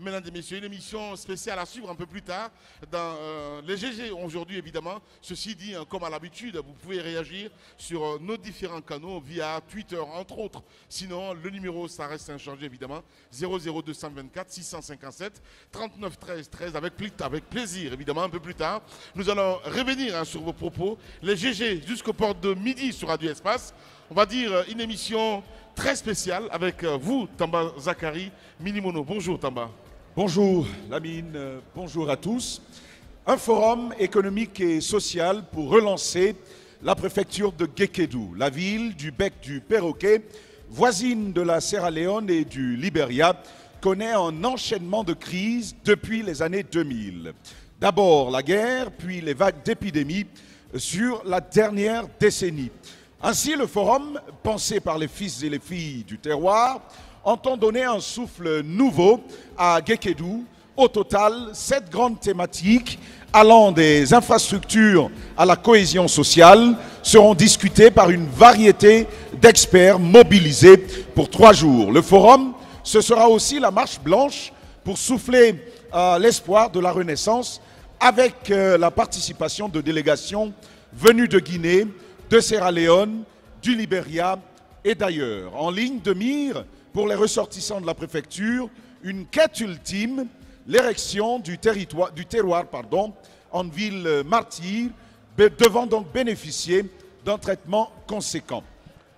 mesdames et messieurs, une émission spéciale à suivre un peu plus tard dans les GG aujourd'hui évidemment. Ceci dit, comme à l'habitude, vous pouvez réagir sur nos différents canaux via Twitter entre autres. Sinon, le numéro, ça reste inchangé évidemment, 00224 657 39 13 13 avec plaisir évidemment un peu plus tard. Nous allons revenir sur vos propos. Les GG jusqu'au port de midi sur Radio Espace. On va dire une émission très spéciale avec vous, Tamba Zakari Milimono. Bonjour Tamba. Bonjour Lamine, bonjour à tous. Un forum économique et social pour relancer la préfecture de Guékédou, la ville du bec du perroquet, voisine de la Sierra Leone et du Libéria, connaît un enchaînement de crises depuis les années 2000. D'abord la guerre, puis les vagues d'épidémie sur la dernière décennie. Ainsi, le forum, pensé par les fils et les filles du terroir, entend donner un souffle nouveau à Guékédou. Au total, 7 grandes thématiques allant des infrastructures à la cohésion sociale seront discutées par une variété d'experts mobilisés pour 3 jours. Le forum, ce sera aussi la marche blanche pour souffler l'espoir de la Renaissance avec la participation de délégations venues de Guinée, de Sierra Leone, du Libéria et d'ailleurs. En ligne de mire pour les ressortissants de la préfecture, une quête ultime, l'érection du terroir en ville martyre, devant donc bénéficier d'un traitement conséquent.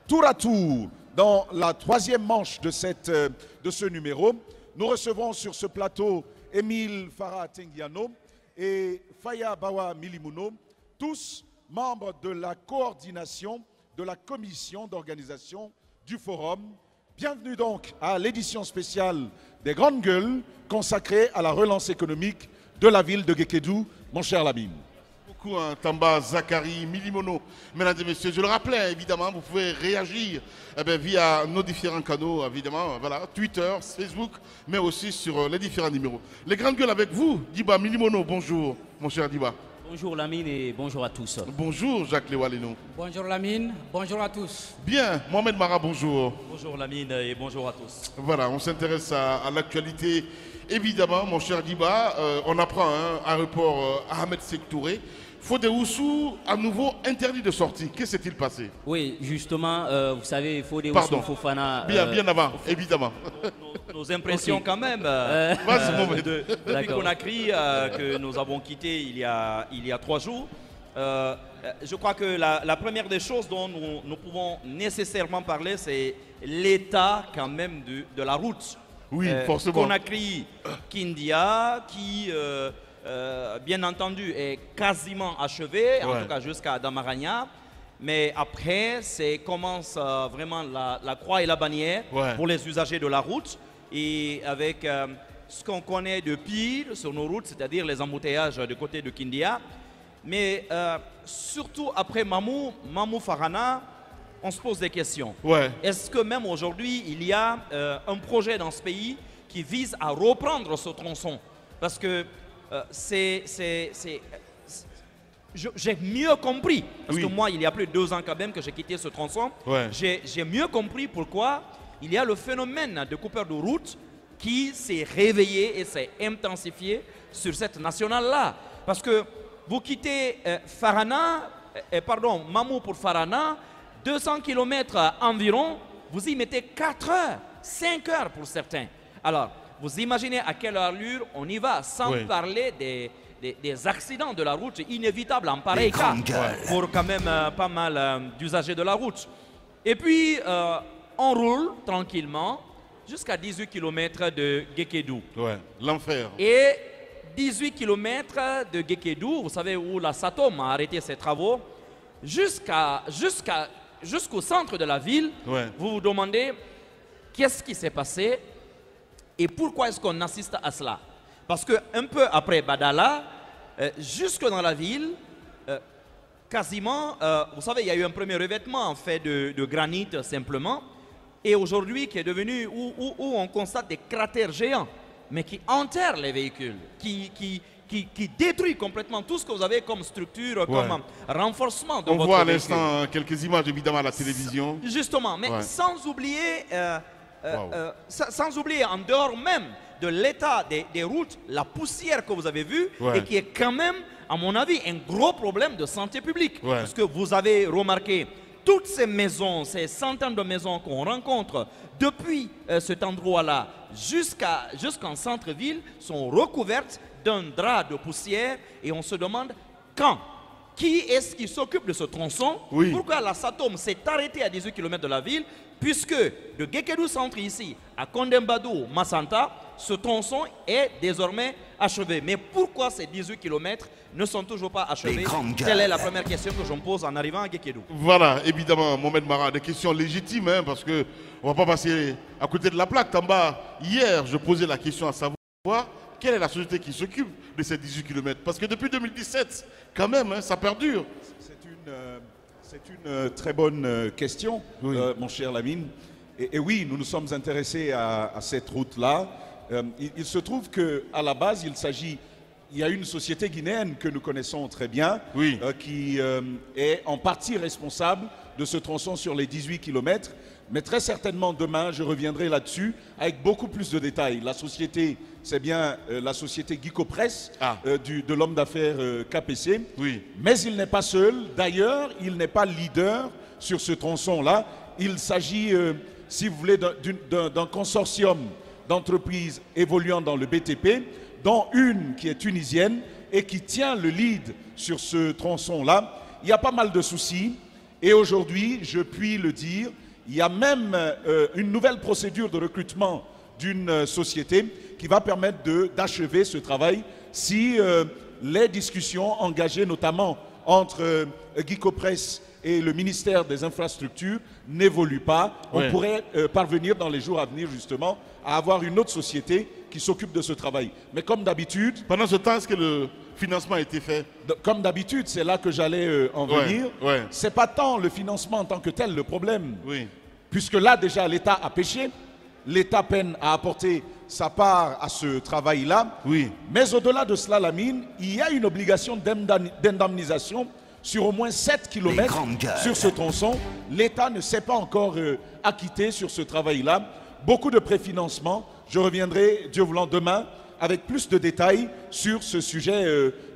Tour à tour, dans la 3e manche de ce numéro, nous recevons sur ce plateau Émile Farah Tengiano et Faya Bawa Milimono, tous membres de la coordination de la commission d'organisation du forum. Bienvenue donc à l'édition spéciale des Grandes Gueules consacrée à la relance économique de la ville de Guékédou, mon cher Lamine. Beaucoup Tamba Zakari Milimono. Mesdames et messieurs, je le rappelais évidemment, vous pouvez réagir via nos différents canaux, évidemment, voilà, Twitter, Facebook, mais aussi sur les différents numéros. Les Grandes Gueules avec vous, Diba Milimono, bonjour mon cher Diba. Bonjour Lamine et bonjour à tous. Bonjour Jacques Lewaleno. Bonjour Lamine, bonjour à tous. Bien, Mohamed Mara, bonjour. Bonjour Lamine et bonjour à tous. Voilà, on s'intéresse à l'actualité. Évidemment, mon cher Diba, on apprend aéroport Ahmed Sékou Touré. Fodé Oussou, à nouveau interdit de sortie. Que s'est-il passé? Oui, justement, vous savez, Fodé Oussou Fofana... Bien avant, évidemment. Nos impressions Okay. quand même depuis Conakry que nous avons quitté il y a 3 jours. Je crois que la première des choses dont nous pouvons nécessairement parler, c'est l'état quand même de la route. Oui, forcément. Conakry-Kindia qui... bien entendu, est quasiment achevé, en tout cas jusqu'à Damaragna. Mais après, commence vraiment la croix et la bannière pour les usagers de la route. Et avec ce qu'on connaît de pire sur nos routes, c'est-à-dire les embouteillages du côté de Kindia. Mais surtout après Mamou Farana, on se pose des questions. Est-ce que même aujourd'hui, il y a un projet dans ce pays qui vise à reprendre ce tronçon? Parce que j'ai mieux compris, parce que moi il y a plus de 2 ans quand même que j'ai quitté ce tronçon, j'ai mieux compris pourquoi il y a le phénomène de coupeur de route qui s'est réveillé et s'est intensifié sur cette nationale-là. Parce que vous quittez Mamou pour Farana, 200 km environ, vous y mettez 4 heures, 5 heures pour certains. Alors, vous imaginez à quelle allure on y va, sans parler des accidents de la route inévitables en pareil cas, pour quand même pas mal d'usagers de la route. Et puis, on roule tranquillement jusqu'à 18 km de Guékédou. L'enfer. Et 18 km de Guékédou, vous savez où la SATOM a arrêté ses travaux, jusqu'au centre de la ville. Vous vous demandez qu'est-ce qui s'est passé et pourquoi est-ce qu'on assiste à cela? Parce qu'un peu après Badala, jusque dans la ville, quasiment, vous savez, il y a eu un premier revêtement en fait de granit simplement. Et aujourd'hui, qui est devenu, où on constate des cratères géants, mais qui enterrent les véhicules, qui détruit complètement tout ce que vous avez comme structure, comme renforcement de votre véhicule. On voit à l'instant quelques images évidemment à la télévision. Justement, mais sans oublier en dehors même de l'état des routes, la poussière que vous avez vue, et qui est quand même, à mon avis, un gros problème de santé publique. Parce que vous avez remarqué, toutes ces maisons, ces centaines de maisons qu'on rencontre depuis cet endroit-là jusqu'en centre-ville sont recouvertes d'un drap de poussière et on se demande quand. Qui est-ce qui s'occupe de ce tronçon? Pourquoi la SATOM s'est arrêtée à 18 km de la ville? Puisque de Gekedou Centre ici à Kondembadou, Massanta, ce tronçon est désormais achevé. Mais pourquoi ces 18 km ne sont toujours pas achevés? Telle est la première question que je me pose en arrivant à Gekedou. Voilà, évidemment, Mohamed Mara, des questions légitimes, hein, parce qu'on ne va pas passer à côté de la plaque. Tamba, hier, je posais la question à savoir quelle est la société qui s'occupe de ces 18 km. Parce que depuis 2017, quand même, hein, ça perdure. C'est une très bonne question, mon cher Lamine. Et oui, nous nous sommes intéressés à cette route-là. Il se trouve qu'à la base, il y a une société guinéenne que nous connaissons très bien, qui est en partie responsable de ce tronçon sur les 18 km. Mais très certainement, demain, je reviendrai là-dessus avec beaucoup plus de détails. La société, c'est bien la société Guico Press, de l'homme d'affaires KPC. Mais il n'est pas seul. D'ailleurs, il n'est pas leader sur ce tronçon-là. Il s'agit, si vous voulez, d'un consortium d'entreprises évoluant dans le BTP, dont une qui est tunisienne et qui tient le lead sur ce tronçon-là. Il y a pas mal de soucis. Et aujourd'hui, je puis le dire, il y a même une nouvelle procédure de recrutement d'une société qui va permettre d'achever ce travail si les discussions engagées notamment entre Guico Press et le ministère des Infrastructures n'évoluent pas. On pourrait parvenir dans les jours à venir justement à avoir une autre société qui s'occupe de ce travail. Mais comme d'habitude... Pendant ce temps, est-ce que le financement a été fait? Comme d'habitude, c'est là que j'allais en venir. C'est pas tant le financement en tant que tel le problème. Puisque là, déjà, l'État a péché. L'État peine à apporter sa part à ce travail-là. Mais au-delà de cela, Lamine, il y a une obligation d'indemnisation sur au moins 7 km sur ce tronçon. L'État ne s'est pas encore acquitté sur ce travail-là. Beaucoup de préfinancement. Je reviendrai, Dieu voulant, demain avec plus de détails sur ce sujet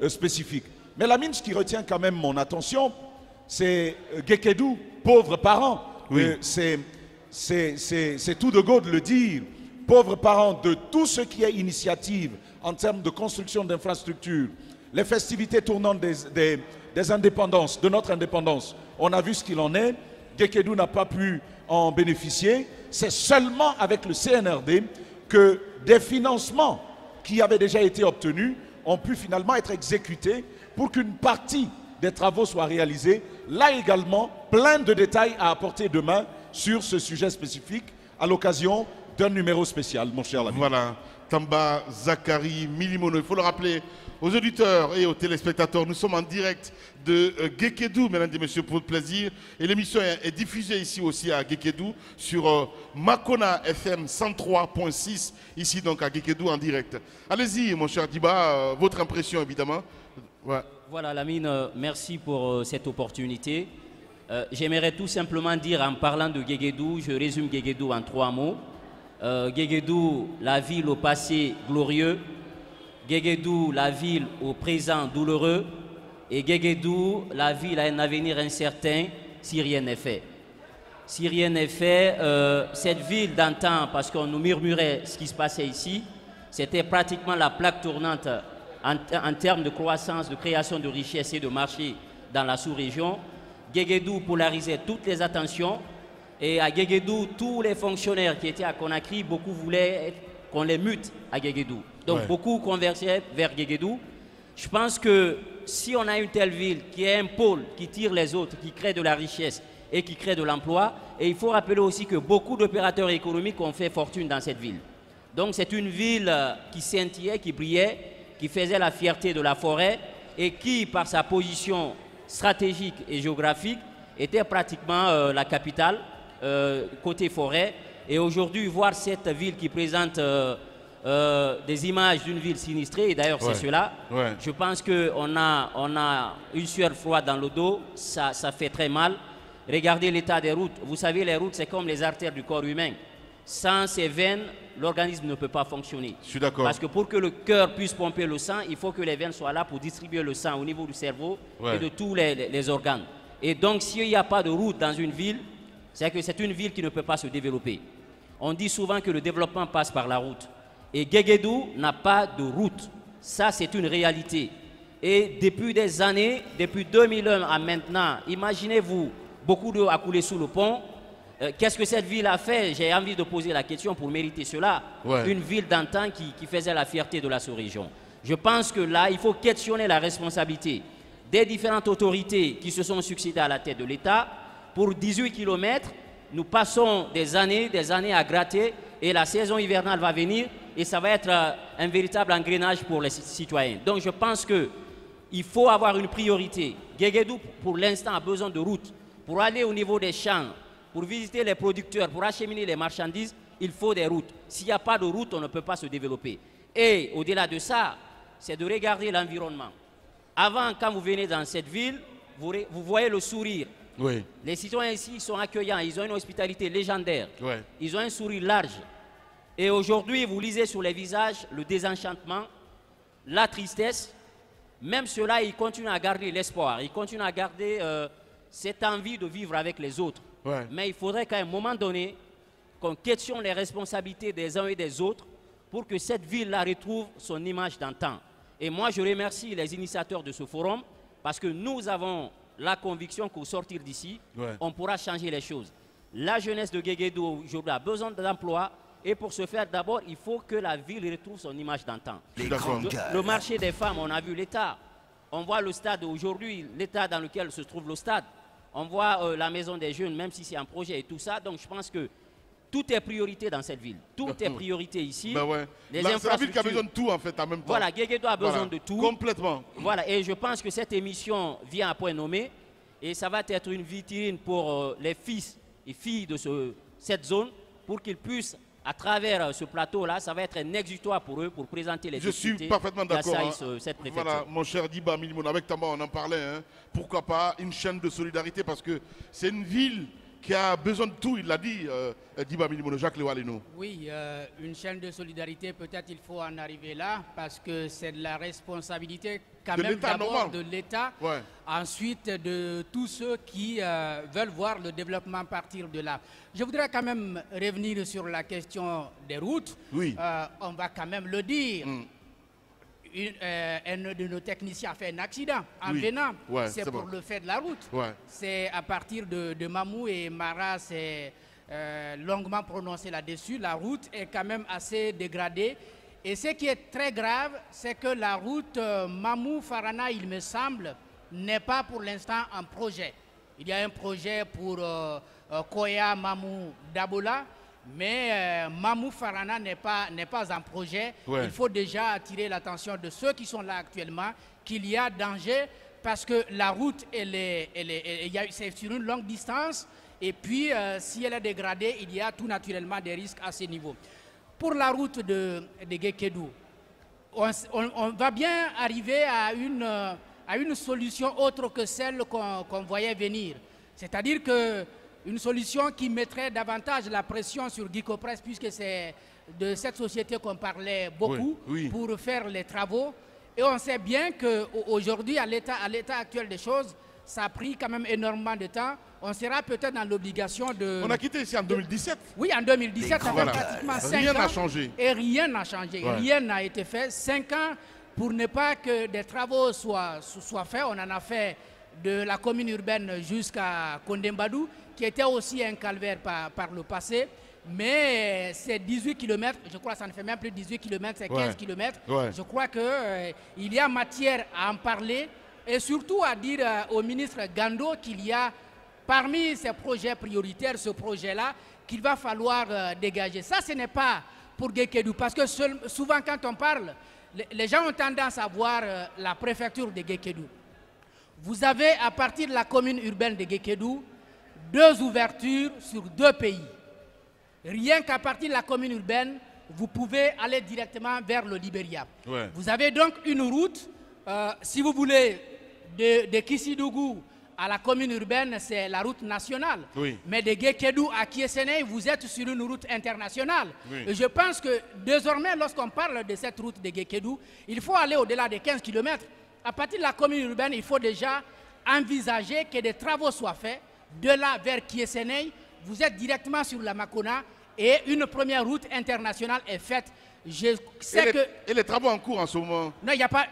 spécifique. Mais Lamine, ce qui retient quand même mon attention, c'est Gekedou, pauvres parents. C'est tout de go de le dire. Pauvres parents de tout ce qui est initiative en termes de construction d'infrastructures, les festivités tournantes des indépendances, de notre indépendance. On a vu ce qu'il en est. Gekedou n'a pas pu en bénéficier. C'est seulement avec le CNRD que des financements qui avaient déjà été obtenus ont pu finalement être exécutés pour qu'une partie des travaux soit réalisée. Là également, plein de détails à apporter demain sur ce sujet spécifique à l'occasion d'un numéro spécial, mon cher ami. Voilà, Tamba Zakari Milimono. Il faut le rappeler aux auditeurs et aux téléspectateurs, nous sommes en direct de Gekedou, mesdames et messieurs, pour le plaisir. Et l'émission est diffusée ici aussi à Gekedou sur Makona FM 103.6, ici donc à Gekedou en direct. Allez-y, mon cher Diba, votre impression évidemment. Voilà, Lamine, merci pour cette opportunité. J'aimerais tout simplement dire, en parlant de Gekedou, je résume Gekedou en 3 mots. Gekedou, la ville au passé glorieux. Gekedou, la ville au présent douloureux. Et Gekedou, la ville a un avenir incertain si rien n'est fait. Si rien n'est fait, cette ville d'antan, parce qu'on nous murmurait ce qui se passait ici, c'était pratiquement la plaque tournante en termes de croissance, de création de richesses et de marché dans la sous-région. Gekedou polarisait toutes les attentions. Et à Gekedou, tous les fonctionnaires qui étaient à Conakry, beaucoup voulaient qu'on les mute à Gekedou. Donc beaucoup convergeaient vers Gekedou. Je pense que si on a une telle ville qui est un pôle, qui tire les autres, qui crée de la richesse et qui crée de l'emploi, et il faut rappeler aussi que beaucoup d'opérateurs économiques ont fait fortune dans cette ville. Donc c'est une ville qui scintillait, qui brillait, qui faisait la fierté de la forêt et qui, par sa position stratégique et géographique, était pratiquement la capitale côté forêt. Et aujourd'hui, voir cette ville qui présente des images d'une ville sinistrée, et d'ailleurs c'est cela, je pense qu'on a une sueur froide dans le dos, ça fait très mal. Regardez l'état des routes. Vous savez, les routes, c'est comme les artères du corps humain. Sans ces veines, l'organisme ne peut pas fonctionner. Je suis d'accord. Parce que pour que le cœur puisse pomper le sang, il faut que les veines soient là pour distribuer le sang au niveau du cerveau et de tous les organes. Et donc, s'il n'y a pas de route dans une ville, c'est que c'est une ville qui ne peut pas se développer. On dit souvent que le développement passe par la route. Et Guéguédou n'a pas de route. Ça, c'est une réalité. Et depuis des années, depuis 2001 à maintenant, imaginez-vous, beaucoup d'eau a coulé sous le pont. Qu'est-ce que cette ville a fait? J'ai envie de poser la question pour mériter cela. Une ville d'antan qui faisait la fierté de la sous-région. Je pense que là, il faut questionner la responsabilité des différentes autorités qui se sont succédées à la tête de l'État. Pour 18 km, nous passons des années à gratter et la saison hivernale va venir et ça va être un véritable engrenage pour les citoyens. Donc je pense qu'il faut avoir une priorité. Guéguédou, pour l'instant, a besoin de routes. Pour aller au niveau des champs, pour visiter les producteurs, pour acheminer les marchandises, il faut des routes. S'il n'y a pas de route, on ne peut pas se développer. Et au-delà de ça, c'est de regarder l'environnement. Avant, quand vous venez dans cette ville, vous voyez le sourire. Les citoyens ici sont accueillants, ils ont une hospitalité légendaire. Ils ont un sourire large. Et aujourd'hui, vous lisez sur les visages le désenchantement, la tristesse. Même ceux-là, ils continuent à garder l'espoir, ils continuent à garder cette envie de vivre avec les autres. Mais il faudrait qu'à un moment donné, qu'on questionne les responsabilités des uns et des autres pour que cette ville-là retrouve son image d'antan. Et moi, je remercie les initiateurs de ce forum parce que nous avons la conviction qu'au sortir d'ici, on pourra changer les choses. La jeunesse de Guéguédou aujourd'hui a besoin d'emploi et pour ce faire, d'abord, il faut que la ville retrouve son image d'antan. Le marché des femmes, on a vu l'État. On voit le stade aujourd'hui, l'état dans lequel se trouve le stade. On voit la maison des jeunes, même si c'est un projet et tout ça. Donc je pense que tout est priorité dans cette ville. Tout est priorité ici. C'est la ville qui a besoin de tout en fait en même temps. Voilà, Guéguédou a besoin de tout. Complètement. Voilà, et je pense que cette émission vient à point nommé. Et ça va être une vitrine pour les fils et filles de cette zone pour qu'ils puissent, à travers ce plateau-là, ça va être un exutoire pour eux pour présenter les difficultés. Je suis parfaitement d'accord. Cette préfecture. Voilà, mon cher Diba Milimoun, avec Tamba, on en parlait. Hein. Pourquoi pas une chaîne de solidarité parce que c'est une ville qui a besoin de tout, il l'a dit, Diba Milimoun, Jacques Lewaleno. Oui, une chaîne de solidarité, peut-être il faut en arriver là, parce que c'est de la responsabilité quand même d'abord de l'État, ensuite de tous ceux qui veulent voir le développement partir de là. Je voudrais quand même revenir sur la question des routes. On va quand même le dire. Un de nos techniciens a fait un accident en venant. C'est pour le fait de la route. C'est à partir de Mamou et Mara, c'est longuement prononcé là-dessus. La route est quand même assez dégradée. Et ce qui est très grave, c'est que la route Mamou-Farana, il me semble, n'est pas pour l'instant un projet. Il y a un projet pour Koya, Mamou, Dabola. Mais Mamou Farana n'est pas un projet. Il faut déjà attirer l'attention de ceux qui sont là actuellement qu'il y a danger parce que la route, c'est sur une longue distance et puis si elle est dégradée, il y a tout naturellement des risques à ce niveau. Pour la route de Guéguédou, on va bien arriver à une solution autre que celle qu'on voyait venir. C'est-à-dire que une solution qui mettrait davantage la pression sur Guicopress, puisque c'est de cette société qu'on parlait beaucoup pour faire les travaux. Et on sait bien qu'aujourd'hui, à l'état actuel des choses, ça a pris quand même énormément de temps. On sera peut-être dans l'obligation de... On a quitté ici en 2017. Oui, en 2017, ça fait pratiquement 5 ans. Rien n'a changé. Et rien n'a changé. Rien n'a été fait. 5 ans pour ne pas que des travaux soient faits. On en a fait de la commune urbaine jusqu'à Kondembadou, qui était aussi un calvaire par le passé. Mais c'est 18 km, je crois que ça ne fait même plus 18 km, c'est 15 km. Je crois qu'il y a matière à en parler et surtout à dire au ministre Gando qu'il y a parmi ces projets prioritaires, ce projet-là, qu'il va falloir dégager. Ça, ce n'est pas pour Guéguédou, parce que souvent quand on parle, les gens ont tendance à voir la préfecture de Guéguédou. Vous avez à partir de la commune urbaine de Guéguédou 2 ouvertures sur 2 pays. Rien qu'à partir de la commune urbaine, vous pouvez aller directement vers le Libéria. Vous avez donc une route, si vous voulez, de Kissidougou à la commune urbaine, c'est la route nationale. Oui. Mais de Guékédou à Kiesséné, vous êtes sur une route internationale. Oui. Et je pense que désormais, lorsqu'on parle de cette route de Guékédou, il faut aller au-delà des 15 km. À partir de la commune urbaine, il faut déjà envisager que des travaux soient faits. De là vers Kiesséné, vous êtes directement sur la Makona et une première route internationale est faite. Je sais et les travaux en cours en ce moment? Non, il n'y a pas.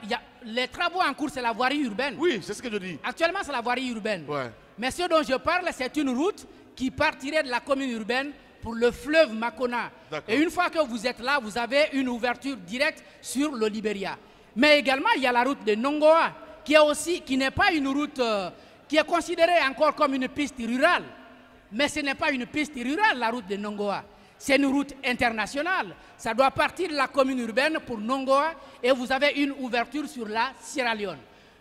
Les travaux en cours, c'est la voirie urbaine. Oui, c'est ce que je dis. Actuellement, c'est la voirie urbaine. Ouais. Mais ce dont je parle, c'est une route qui partirait de la commune urbaine pour le fleuve Makona. Et une fois que vous êtes là, vous avez une ouverture directe sur le Libéria. Mais également, il y a la route de Nongoa, qui n'est pas une route qui est considérée encore comme une piste rurale. Mais ce n'est pas une piste rurale, la route de Nongoa. C'est une route internationale. Ça doit partir de la commune urbaine pour Nongoa et vous avez une ouverture sur la Sierra Leone.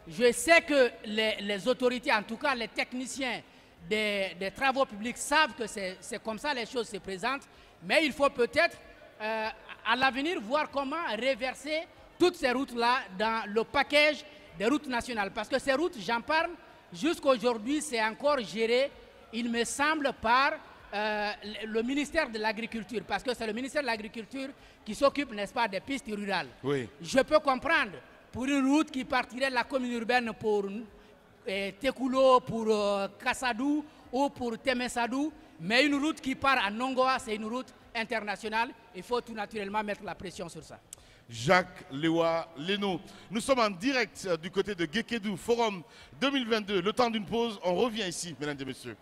Je sais que les autorités, en tout cas les techniciens des travaux publics savent que c'est comme ça les choses se présentent, mais il faut peut-être à l'avenir voir comment reverser toutes ces routes-là dans le package des routes nationales. Parce que ces routes, j'en parle, jusqu'aujourd'hui, c'est encore géré, il me semble, par le ministère de l'Agriculture, parce que c'est le ministère de l'Agriculture qui s'occupe, n'est-ce pas, des pistes rurales. Oui. Je peux comprendre, pour une route qui partirait de la commune urbaine pour Tekoulo, pour Kassadou ou pour Temesadou, mais une route qui part à Nongoa, c'est une route internationale. Il faut tout naturellement mettre la pression sur ça. Jacques Lewa Leno. Nous sommes en direct du côté de Guékédou, Forum 2022. Le temps d'une pause, on revient ici, mesdames et messieurs.